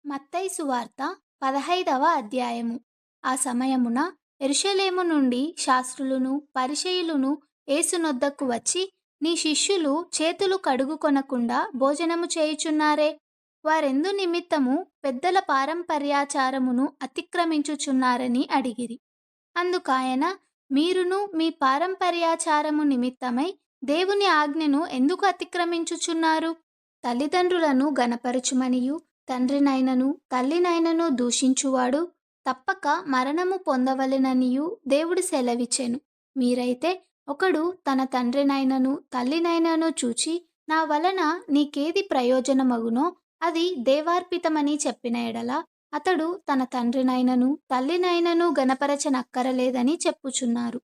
మత్తయి సువార్త 15వ అధ్యాయము. ఆ సమయమున యెరూషలేము నుండి శాస్త్రులును పరిసయ్యులును యేసు నొద్దకు వచ్చి, నీ శిష్యులు చేతులు కడుగుకొనకుండా భోజనము చేయుచున్నారే, వారెందు నిమిత్తము పెద్దల పారంపర్యాచారమును అతిక్రమించుచున్నారని అడిగిరి. అందుకాయన, మీరును మీ పారంపర్యాచారము నిమిత్తమై దేవుని ఆజ్ఞను ఎందుకు అతిక్రమించుచున్నారు? తల్లిదండ్రులను గనపరచుమనియు తండ్రినైనను తల్లినైనను దూషించువాడు తప్పక మరణము పొందవలెననియు దేవుడు సెలవిచ్చెను. మీరైతే ఒకడు తన తండ్రినైనను తల్లినైనను చూచి, నా వలన నీకేది ప్రయోజనమగునో అది దేవార్పితమని చెప్పిన ఎడల అతడు తన తండ్రినైనను తల్లినైనను గనపరచనక్కరలేదని చెప్పుచున్నారు.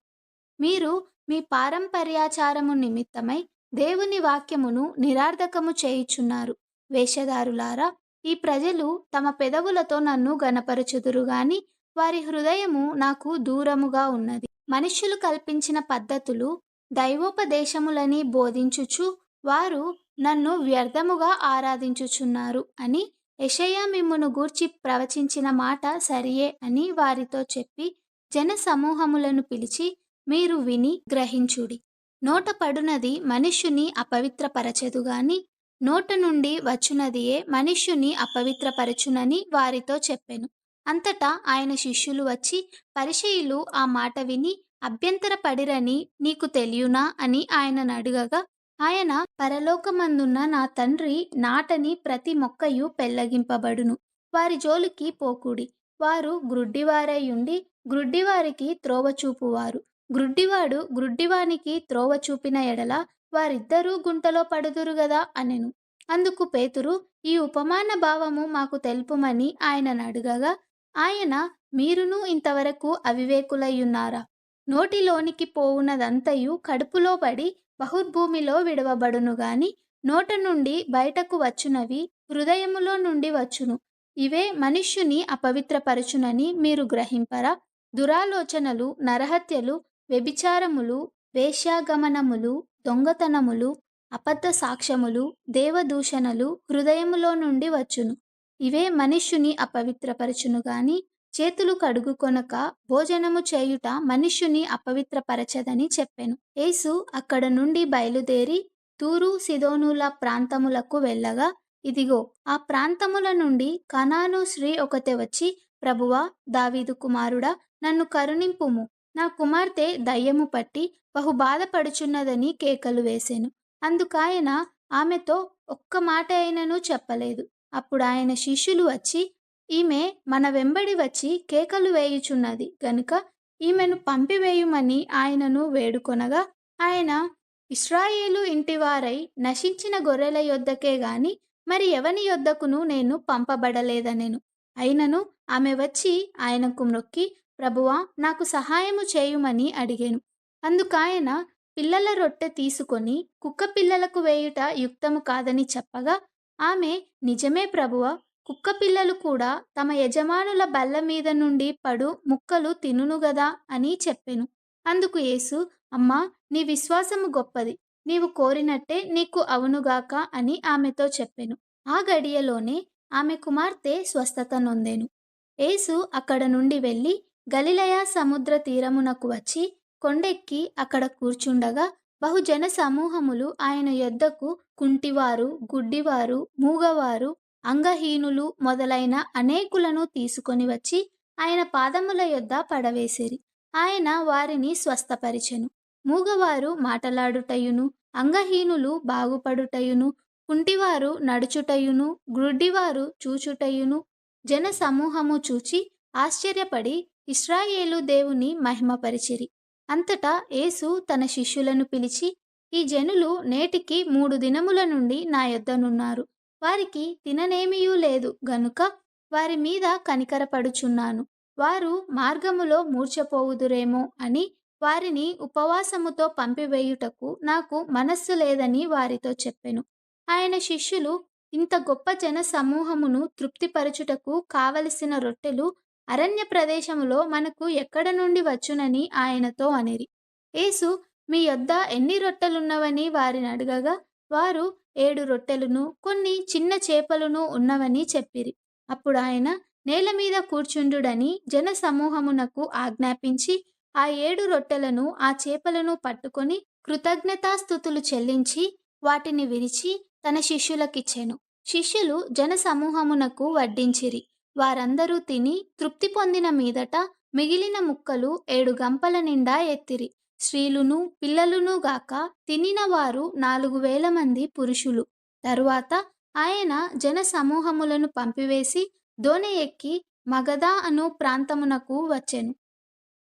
మీరు మీ పారంపర్యాచారము నిమిత్తమై దేవుని వాక్యమును నిరర్ధకము చేయుచున్నారు. వేషధారులారా, ఈ ప్రజలు తమ పెదవులతో నన్ను గనపరచుదురు గాని వారి హృదయము నాకు దూరముగా ఉన్నది. మనుష్యులు కల్పించిన పద్ధతులు దైవోపదేశములని బోధించుచు వారు నన్ను వ్యర్థముగా ఆరాధించుచున్నారు అని యెషయా మిమ్మును గూర్చి ప్రవచించిన మాట సరియే అని వారితో చెప్పి, జన సమూహములను పిలిచి, మీరు విని గ్రహించుడి. నోట పడునది మనుష్యుని అపవిత్రపరచదు గాని నోట నుండి వచ్చునదియే మనుష్యుని అపవిత్రపరచునని వారితో చెప్పెను. అంతటా ఆయన శిష్యులు వచ్చి, పరిసయ్యులు ఆ మాట విని అభ్యంతరపడిరని నీకు తెలియునా అని ఆయనను అడుగగా, ఆయన, పరలోకమందున్న నా తండ్రి నాటని ప్రతి మొక్కయు పెళ్లగింపబడును. వారి జోలికి పోకుడి. వారు గ్రుడ్డివారై గ్రుడ్డివారికి త్రోవ చూపువారు. గ్రుడ్డివాడు గ్రుడ్డివానికి త్రోవ చూపిన ఎడల వారిద్దరూ గుంటలో పడుదురు గదా అనెను. అందుకు పేతురు, ఈ ఉపమాన భావము మాకు తెలుపుమని ఆయనను అడుగగా, ఆయన, మీరును ఇంతవరకు అవివేకులయ్యున్నారా? నోటిలోనికి పోవునదంతయు కడుపులో పడి బహుభూమిలో విడవబడును గాని నోట నుండి బయటకు వచ్చునవి హృదయములో నుండి వచ్చును. ఇవే మనుష్యుని అపవిత్రపరచునని మీరు గ్రహింపరా? దురాలోచనలు, నరహత్యలు, వ్యభిచారములు, వేశ్యాగమనములు, దొంగతనములు, అబద్ధ సాక్ష్యములు, దేవదూషణలు హృదయములో నుండి వచ్చును. ఇవే మనుష్యుని అపవిత్రపరచును గాని చేతులు కడుగుకొనక భోజనము చేయుట మనుష్యుని అపవిత్రపరచదని చెప్పెను. యేసు అక్కడ నుండి బయలుదేరి తూరు సీదోనుల ప్రాంతములకు వెళ్ళగా, ఇదిగో, ఆ ప్రాంతముల నుండి కనాను స్త్రీ ఒకతే వచ్చి, ప్రభువా, దావీదు కుమారుడా, నన్ను కరుణింపుము, నా కుమార్తె దయ్యము పట్టి బహు బాధపడుచున్నదని కేకలు వేసెను. అందుకాయన ఆమెతో ఒక్క మాట అయినను చెప్పలేదు. అప్పుడు ఆయన శిష్యులు వచ్చి, ఈమె మన వెంబడి వచ్చి కేకలు వేయుచున్నది గనుక ఈమెను పంపివేయుమని ఆయనను వేడుకొనగా, ఆయన, ఇశ్రాయేలు ఇంటివారై నశించిన గొర్రెల యొద్దకే గాని మరి ఎవని యొద్దకును నేను పంపబడలేదనెను. అయినను ఆమె వచ్చి ఆయనకు మ్రొక్కి, ప్రభువా, నాకు సహాయము చేయుమని అడిగెను. అందుకాయన పిల్లల రొట్టె తీసుకొని కుక్క పిల్లలకు వేయుట యుక్తము కాదని చెప్పగా, ఆమె, నిజమే ప్రభువా, కుక్క పిల్లలు కూడా తమ యజమానుల బల్ల మీద నుండి పడు ముక్కలు తినును గదా అని చెప్పెను. అందుకు యేసు, అమ్మా, నీ విశ్వాసము గొప్పది, నీవు కోరినట్టే నీకు అవునుగాక అని ఆమెతో చెప్పెను. ఆ గడియలోనే ఆమె కుమార్తె స్వస్థత నొందెను. యేసు అక్కడ నుండి వెళ్ళి గలిలయ సముద్ర తీరమునకు వచ్చి కొండెక్కి అక్కడ కూర్చుండగా, బహుజన సమూహములు ఆయన యొద్దకు కుంటివారు, గుడ్డివారు, మూగవారు, అంగహీనులు మొదలైన అనేకులను తీసుకొని వచ్చి ఆయన పాదముల యొద్ద పడవేసిరి. ఆయన వారిని స్వస్థపరిచెను. మూగవారు మాటలాడుటయును, అంగహీనులు బాగుపడుటయును, కుంటివారు నడుచుటయును, గ్రుడ్డివారు చూచుటయును జన సమూహము చూచి ఆశ్చర్యపడి ఇశ్రాయేలు దేవుని మహిమపరిచిరి. అంతటా యేసు తన శిష్యులను పిలిచి, ఈ జనులు నేటికి 3 దినముల నుండి నా యొద్దనున్నారు. వారికి తిననేమియూ లేదు గనుక వారి మీద కనికరపడుచున్నాను. వారు మార్గములో మూర్ఛపోవుదురేమో అని వారిని ఉపవాసముతో పంపివేయుటకు నాకు మనస్సు లేదని వారితో చెప్పెను. ఆయన శిష్యులు, ఇంత గొప్ప జన సమూహమును తృప్తిపరచుటకు కావలసిన రొట్టెలు అరణ్య ప్రదేశములో మనకు ఎక్కడ నుండి వచ్చునని ఆయనతో అనిరి. యేసు, మీ యొద్ద ఎన్ని రొట్టెలున్నవని వారిని అడగగా, వారు 7 రొట్టెలును కొన్ని చిన్న చేపలును ఉన్నవని చెప్పిరి. అప్పుడాయన నేల మీద కూర్చుండుడని జనసమూహమునకు ఆజ్ఞాపించి ఆ 7 రొట్టెలను ఆ చేపలను పట్టుకొని కృతజ్ఞతాస్థుతులు చెల్లించి వాటిని విరిచి తన శిష్యులకిచ్చెను. శిష్యులు జనసమూహమునకు వడ్డించిరి. వారందరూ తిని తృప్తి పొందిన మీదట మిగిలిన ముక్కలు 7 గంపల నిండా ఎత్తిరి. స్త్రీలును పిల్లలును గాక తినిన వారు 4,000 మంది పురుషులు. తరువాత ఆయన జనసమూహములను పంపివేసి దోణి ఎక్కి మగదా అను ప్రాంతమునకు వచ్చెను.